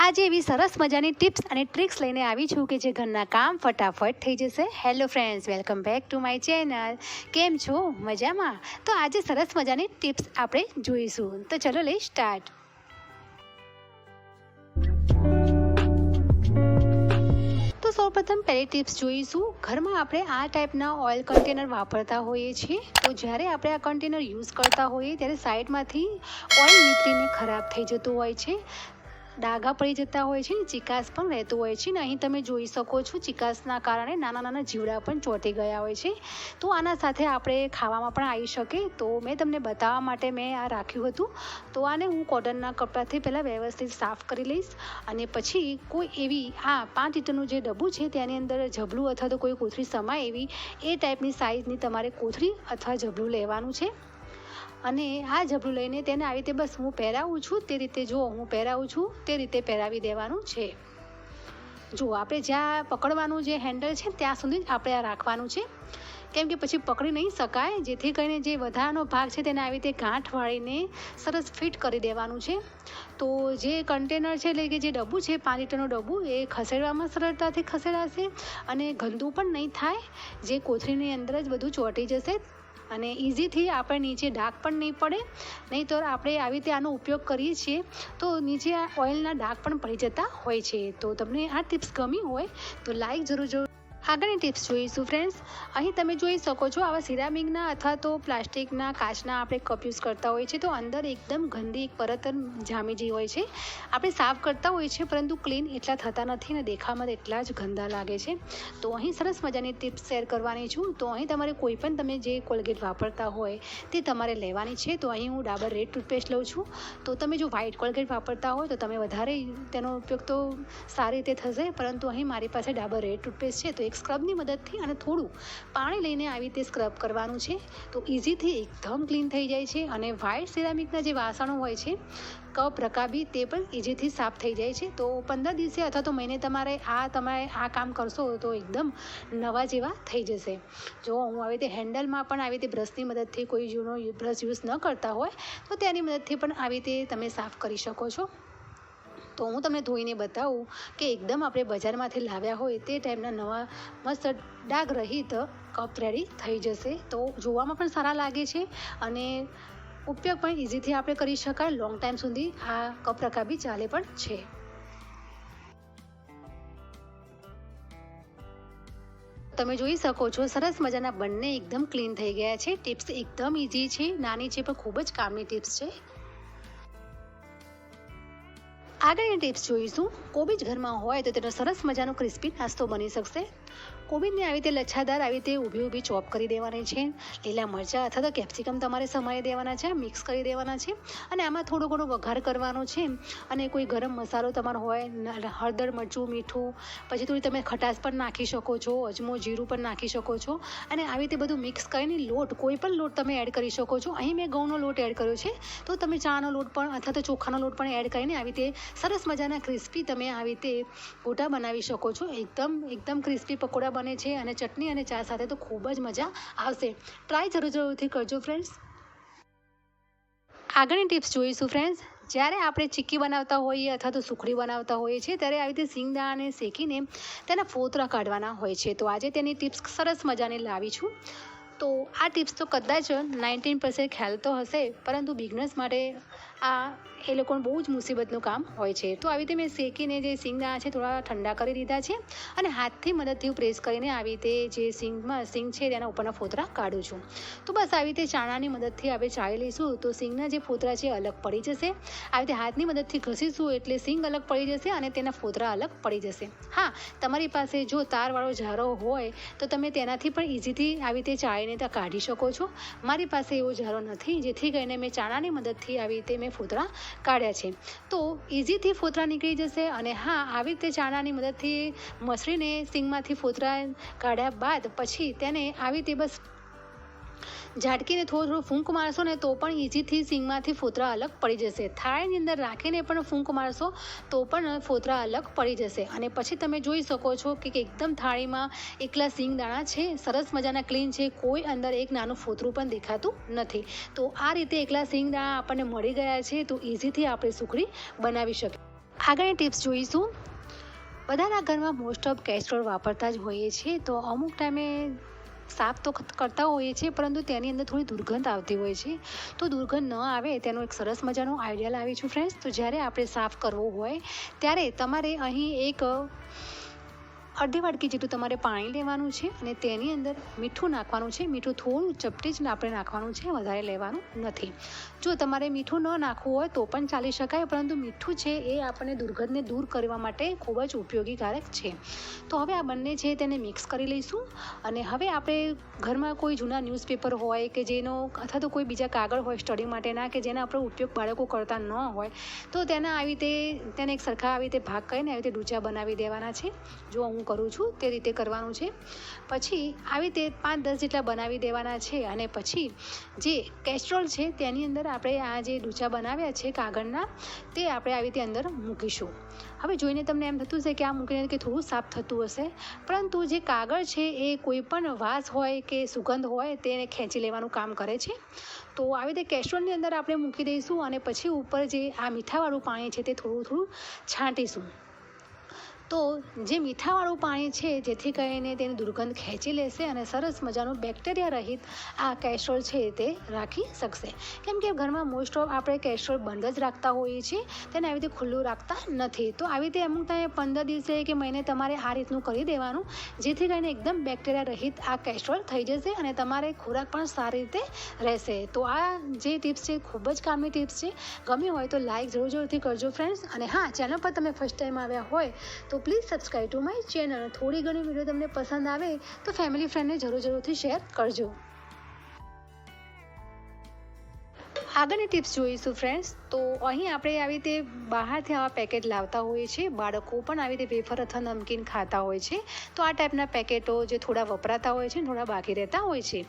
આજે એવી સરસ મજાની ટિપ્સ અને ટ્રિક્સ લઈને આવી છું કે જે ઘરના કામ ફટાફટ થઈ જશે. Hello friends, welcome back to my channel. કેમ છો? મજામાં? તો આજે સરસ મજાની ટિપ્સ આપણે જોઈશું. તો ચલો લે સ્ટાર્ટ. તો સૌપ્રથમ પહેલી ટિપ્સ જોઈશું. ઘરમાં આપણે આ ટાઈપના ઓઇલ કન્ટેનર વાપરતા હોઈએ છીએ. તો જ્યારે આપણે આ કન્ટેનર યુઝ કરતા હોઈએ ત્યારે સાઈડમાંથી ઓઇલ નીકળીને ખરાબ થઈ જતું હોય છે, ડાઘા પડી જતા હોય છે, ચિકાસ પણ રહેતું હોય છે. ને અહીં તમે જોઈ શકો છો ચિકાસના કારણે નાના નાના જીવડા પણ ચોંટી ગયા હોય છે. તો આના સાથે આપણે ખાવામાં પણ આવી શકે. તો મેં તમને બતાવવા માટે મેં આ રાખ્યું હતું. તો આને હું કોટનના કપડાથી પહેલાં વ્યવસ્થિત સાફ કરી લઈશ અને પછી કોઈ એવી 5 લીટરનું જે ડબ્બું છે તેની અંદર જબલું અથવા તો કોઈ કોથળી સમાય એવી એ ટાઈપની સાઇઝની તમારે કોથળી અથવા જબલું લેવાનું છે. અને આ જબલું લઈને તેને આવી રીતે બસ હું પહેરાવું છું તે રીતે, જો હું પહેરાવું છું તે રીતે પહેરાવી દેવાનું છે. જો આપણે જ્યાં પકડવાનું જે હેન્ડલ છે ત્યાં સુધી જ આપણે આ રાખવાનું છે, કેમ કે પછી પકડી નહીં શકાય. જેથી કરીને જે વધારાનો ભાગ છે તેને આવી રીતે ગાંઠ વાળીને સરસ ફિટ કરી દેવાનું છે. તો જે કન્ટેનર છે એટલે કે જે ડબ્બું છે 5 લીટરનું ડબ્બું એ ખસેડવામાં સરળતાથી ખસેડાશે અને ગંદુ પણ નહીં થાય. જે કોથળીની અંદર જ બધું ચોંટી જશે અને ઇઝીથી આપણે નીચે ડાઘ પણ નહીં પડે. નહીં તો આપણે આવી રીતે આનો ઉપયોગ કરીએ છીએ તો નીચે ઓઇલના ડાઘ પણ પડી જતા હોય છે. તો તમને આ ટિપ્સ ગમી હોય તો લાઈક જરૂર. આગળની ટિપ્સ જોઈશું ફ્રેન્ડ્સ. અહીં તમે જોઈ શકો છો આવા સિરામિકના અથવા તો પ્લાસ્ટિકના કાચના આપણે કપ યુઝ કરતા હોઈએ છીએ તો અંદર એકદમ ગંદી એક પરત જામી ગઈ હોય છે. આપણે સાફ કરતા હોઈએ છીએ પરંતુ ક્લીન એટલા થતા નથી ને દેખાવામાં એટલા જ ગંદા લાગે છે. તો અહીં સરસ મજાની ટિપ્સ શેર કરવાની છું. તો અહીં તમારે કોઈ પણ તમે જે કોલગેટ વાપરતા હોય તે તમારે લેવાની છે. તો અહીં હું ડાબર રેડ ટૂથપેસ્ટ લઉં છું. તો તમે જો વ્હાઇટ કોલગેટ વાપરતા હોય તો તમે વધારે તેનો ઉપયોગ તો સારી રીતે થશે, પરંતુ અહીં મારી પાસે ડાબર રેડ ટૂથપેસ્ટ છે તો એક સ્ક્રબની મદદથી અને થોડું પાણી લઈને આવી રીતે સ્ક્રબ કરવાનું છે. તો ઇઝીથી એકદમ ક્લીન થઈ જાય છે અને વ્હાઇટ સિરામિકના જે વાસણો હોય છે કપ રકાબી તે પણ ઇઝીથી સાફ થઈ જાય છે. તો 15 દિવસે અથવા તો મહિને તમે આ કામ કરશો તો એકદમ નવા જેવા થઈ જશે. જો હું આવી રીતે હેન્ડલમાં પણ આવી રીતે બ્રશની મદદથી કોઈ જૂનો બ્રશ યુઝ ન કરતા હોય તો તેની મદદથી પણ આવી રીતે તમે સાફ કરી શકો છો. તો હું તમને ધોઈને બતાવું કે એકદમ આપણે બજારમાંથી લાવ્યા હોય તે ટાઈપના નવા મસ્ત ડાઘ રહિત કપ રેડી થઈ જશે. તો જોવામાં પણ સારા લાગે છે અને ઉપયોગ પણ ઇઝીથી આપણે કરી શકાય. લોંગ ટાઈમ સુધી આ કપ રકાબી ચાલે પણ છે. તમે જોઈ શકો છો સરસ મજાના બંને એકદમ ક્લીન થઈ ગયા છે. ટિપ્સ એકદમ ઇઝી છે, નાની છે પણ ખૂબ જ કામની ટિપ્સ છે. આગળની ટિપ્સ જોઈશું. કોબીજ ઘરમાં હોય તો તેનો સરસ મજાનો ક્રિસ્પી નાસ્તો બની શકશે. કોબીજને આવી રીતે લચ્છાદાર આવી રીતે ઊભી ચોપ કરી દેવાની છે. લીલા મરચાં અથવા તો કેપ્સિકમ તમારે સમારી દેવાના છે, મિક્સ કરી દેવાના છે અને આમાં થોડો ઘણો વઘાર કરવાનો છે. અને કોઈ ગરમ મસાલો તમારો હોય, હળદર, મરચું, મીઠું, પછી થોડી તમે ખટાશ પણ નાખી શકો છો, અજમો, જીરું પણ નાખી શકો છો અને આવી રીતે બધું મિક્સ કરીને લોટ, કોઈ પણ લોટ તમે એડ કરી શકો છો. અહીં મેં ઘઉંનો લોટ એડ કર્યો છે, તો તમે ચાનો લોટ પણ અથવા તો ચોખાનો લોટ પણ એડ કરીને આવી રીતે સરસ મજાના ક્રિસ્પી તમે આવી રીતે ગોટા બનાવી શકો છો. એકદમ ક્રિસ્પી પકોડા બને છે અને ચટણી અને ચા સાથે તો ખૂબ જ મજા આવશે. ટ્રાય જરૂરથી કરજો ફ્રેન્ડ્સ. આગળની ટિપ્સ જોઈશું ફ્રેન્ડ્સ. જ્યારે આપણે ચીક્કી બનાવતા હોઈએ અથવા તો સુખડી બનાવતા હોઈએ છીએ ત્યારે આવી રીતે સિંગદાણાને શેકીને તેના ફોતરા કાઢવાના હોય છે. તો આજે તેની ટિપ્સ સરસ મજાની લાવી છું. તો આ ટિપ્સ તો કદાચ 19% ખ્યાલ તો હશે, પરંતુ બિગનર્સ માટે એ લોકોને બહુ જ મુસીબતનું કામ હોય છે. તો આવી રીતે મેં શેકીને જે સિંગદાણા છે થોડા ઠંડા કરી દીધા છે અને હાથથી મદદથી પ્રેસ કરીને આવી રીતે જે સિંગ છે તેના ઉપરના ફોતરા કાઢું છું. તો બસ આવી રીતે ચાણાની મદદથી આપણે ચાળી લઈશું તો સિંગના જે ફોતરા છે અલગ પડી જશે. આવી રીતે હાથની મદદથી ઘસીશું એટલે સિંગ અલગ પડી જશે અને તેના ફોતરા અલગ પડી જશે. હા, તમારી પાસે જો તારવાળો ઝારો હોય તો તમે તેનાથી પણ ઇઝીથી આવી રીતે ચાળીને ત્યાં કાઢી શકો છો. મારી પાસે એવો ઝારો નથી, જેથી કરીને મેં ચાણાની મદદથી આવી રીતે મેં ફોતરા કાઢ્યા છે. તો ઇઝીથી ફોતરા નીકળી જશે. અને હા, આવી રીતે ચાણાની મદદથી મસળીને સિંગમાંથી ફોતરા કાઢ્યા બાદ પછી તેને આવી રીતે બસ ઝાટકીને થોડું ફૂંક મારશો ને તો પણ ઇઝીથી સિંગમાંથી ફોતરા અલગ પડી જશે. થાળીની અંદર રાખીને પણ ફૂંક મારશો તો પણ ફોતરા અલગ પડી જશે. અને પછી તમે જોઈ શકો છો કે એકદમ થાળીમાં એકલા સિંગ દાણા છે, સરસ મજાના ક્લીન છે, કોઈ અંદર એક નાનું ફોતરું પણ દેખાતું નથી. તો આ રીતે એકલા સિંગ દાણા આપણને મળી ગયા છે તો ઇઝીથી આપણે સુખડી બનાવી શકીએ. આગળની ટિપ્સ જોઈશું. બધાના ઘરમાં મોસ્ટ ઓફ કેસ્ટ્રોલ વાપરતા જ હોઈએ છીએ, તો અમુક ટાઈમે સાફ તો કરતા હોઈએ છીએ, પરંતુ તેની અંદર થોડી દુર્ગંધ આવતી હોય છે. તો દુર્ગંધ ન આવે તેનો એક સરસ મજાનો આઈડિયા લાવી છું ફ્રેન્ડ્સ. તો જ્યારે આપણે સાફ કરવો હોય ત્યારે તમારે અહીં એક અડધી વાટકી જેટલું તમારે પાણી લેવાનું છે અને તેની અંદર મીઠું નાખવાનું છે. મીઠું થોડું ચપટી જ આપણે નાખવાનું છે, વધારે લેવાનું નથી. જો તમારે મીઠું ન નાખવું હોય તો પણ ચાલી શકાય, પરંતુ મીઠું છે એ આપણને દુર્ગંધને દૂર કરવા માટે ખૂબ જ ઉપયોગીકારક છે. તો હવે આ બંને છે તેને મિક્સ કરી લઈશું. અને હવે આપણે ઘરમાં કોઈ જૂના ન્યૂઝપેપર હોય કે જેનો અથવા તો કોઈ બીજા કાગળ હોય સ્ટડી માટેના કે જેના આપણે ઉપયોગ બાળકો કરતા ન હોય, તો તેના આવી રીતે તેને એક સરખા આવી રીતે ભાગ કરીને આવી રીતે ડૂચા બનાવી દેવાના છે. જો હું કરું છું તે રીતે કરવાનું છે. પછી આવી રીતે 5-10 જેટલા બનાવી દેવાના છે. અને પછી જે કેસ્ટ્રોલ છે તેની અંદર આપણે આ જે ડૂચા બનાવ્યા છે કાગળના, તે આપણે આવી રીતે અંદર મૂકીશું. હવે જોઈને તમને એમ થતું હશે કે આ મૂકીને કે થોડું સાફ થતું હશે, પરંતુ જે કાગળ છે એ કોઈ પણ વાસ હોય કે સુગંધ હોય તેને ખેંચી લેવાનું કામ કરે છે. તો આવી રીતે કેસ્ટ્રોલની અંદર આપણે મૂકી દઈશું અને પછી ઉપર જે આ મીઠાવાળું પાણી છે તે થોડું છાંટીશું. તો જે મીઠાવાળું પાણી છે જેથી કરીને તેની દુર્ગંધ ખેંચી લેશે અને સરસ મજાનું બેક્ટેરિયા રહિત આ કેસ્ટ્રોલ છે તે રાખી શકશે. કેમ કે ઘરમાં મોસ્ટ ઓફ આપણે કેસ્ટ્રોલ બંધ જ રાખતા હોઈએ છીએ, તેને આવી રીતે ખુલ્લું રાખતા નથી. તો આવી રીતે અમુક ટાઈમે 15 દિવસે કે મહિને તમારે આ રીતનું કરી દેવાનું, જેથી કરીને એકદમ બેક્ટેરિયા રહિત આ કેસ્ટ્રોલ થઈ જશે અને તમારે ખોરાક પણ સારી રીતે રહેશે. તો આ જે ટિપ્સ છે ખૂબ જ કામની ટિપ્સ છે. ગમી હોય તો લાઈક જરૂરથી કરજો ફ્રેન્ડ્સ. અને હા, ચેનલ પર તમે ફર્સ્ટ ટાઈમ આવ્યા હોય તો please subscribe to my channel. થોડી ઘણી વિડીયો તમને પસંદ આવે તો ફેમિલી ફ્રેન્ડને જરૂરથી શેર કરજો. આગળની ટિપ્સ જોઈશું ફ્રેન્ડ્સ. તો અહીં આપણે આવી રીતે બહારથી આવા પેકેટ લાવતા હોઈએ છીએ. બાળકો પણ આવી રીતે વેફર અથવા નમકીન ખાતા હોય છે. તો આ ટાઈપના પેકેટો જે થોડા વપરાતા હોય છે, થોડા બાકી રહેતા હોય છે.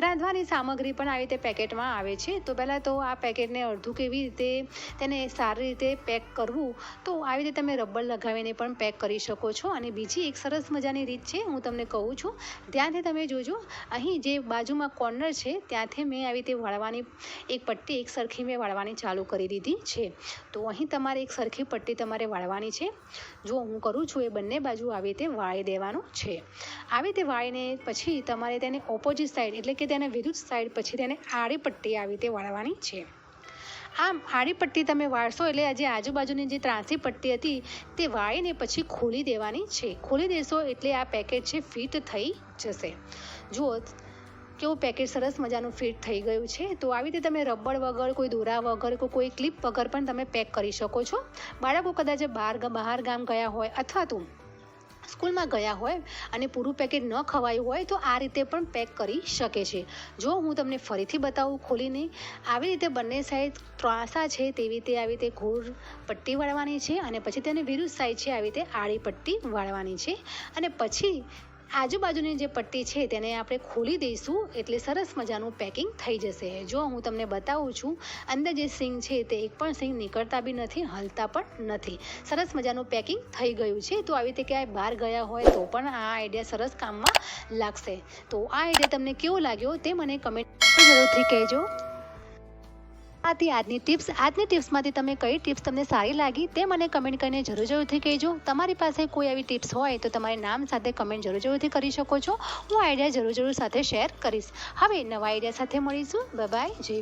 રાંધવાની સામગ્રી પણ આવી રીતે પેકેટમાં આવે છે. તો પહેલાં તો આ પેકેટને અડધું કેવી રીતે તેને સારી રીતે પેક કરવું, તો આવી રીતે તમે રબર લગાવીને પણ પેક કરી શકો છો. અને બીજી એક સરસ મજાની રીત છે, હું તમને કહું છું, ત્યાંથી તમે જોજો. અહીં જે બાજુમાં કોર્નર છે ત્યાંથી મેં આવી રીતે વાળવાની એક પટ્ટી એક સરખી મેં વાળવાની ચાલુ કરી દીધી છે. તો અહીં તમારે એક સરખી પટ્ટી તમારે વાળવાની છે. જો હું કરું છું એ બંને બાજુ આવી રીતે વાળી દેવાનું છે. આવી રીતે વાળીને પછી તમારે તેને ઓપોઝિટ સાઈડ એટલે કે તેને વિરુદ્ધ સાઈડ પછી તેને આડી પટ્ટી આવી રીતે વાળવાની છે. આમ આડી પટ્ટી તમે વાળશો એટલે આજે આજુબાજુની જે ત્રાંસી પટ્ટી હતી તે વાળીને પછી ખોલી દેવાની છે. ખોલી દેશો એટલે આ પેકેટ છે ફિટ થઈ જશે. જુઓ કેવું પેકેટ સરસ મજાનું ફિટ થઈ ગયું છે. તો આવી રીતે તમે રબર વગર, કોઈ દોરા વગર, કોઈ ક્લિપ વગર પણ તમે પેક કરી શકો છો. બાળકો કદાચ બહાર ગામ ગયા હોય અથવા તો સ્કૂલમાં ગયા હોય અને પૂરું પેકેટ ન ખવાયું હોય તો આ રીતે પણ પેક કરી શકે છે. જો હું તમને ફરીથી બતાવું ખોલીને, આવી રીતે બંને સાઈડ ત્રાંસા છે તેવી રીતે આવી રીતે ગોળ પટ્ટી વાળવાની છે અને પછી તેને વિરુદ્ધ સાઈડ છે આવી રીતે આડી પટ્ટી વાળવાની છે. અને પછી આજુબાજુની જે પટ્ટી છે તેને આપણે ખોલી દઈશું એટલે સરસ મજાનું પેકિંગ થઈ જશે. જો હું તમને બતાવું છું, અંદર જે સિંગ છે તે એક પણ સિંગ નીકળતા બી નથી, હલતા પણ નથી. સરસ મજાનું પેકિંગ થઈ ગયું છે. તો આવી રીતે ક્યાંય બહાર ગયા હોય તો પણ આ આઈડિયા સરસ કામમાં લાગશે. તો આ આઈડિયા તમને કેવો લાગ્યો તે મને કમેન્ટ જરૂરથી કહેજો. આથી આજની ટિપ્સમાંથી તમે કઈ ટિપ્સ તમને સારી લાગી તે મને કમેન્ટ કરીને જરૂરથી કહેજો. તમારી પાસે કોઈ આવી ટિપ્સ હોય તો તમારે નામ સાથે કમેન્ટ જરૂરથી કરી શકો છો. હું આઈડિયા જરૂર સાથે શેર કરીશ. હવે નવા આઈડિયા સાથે મળીશું. Bye bye. જય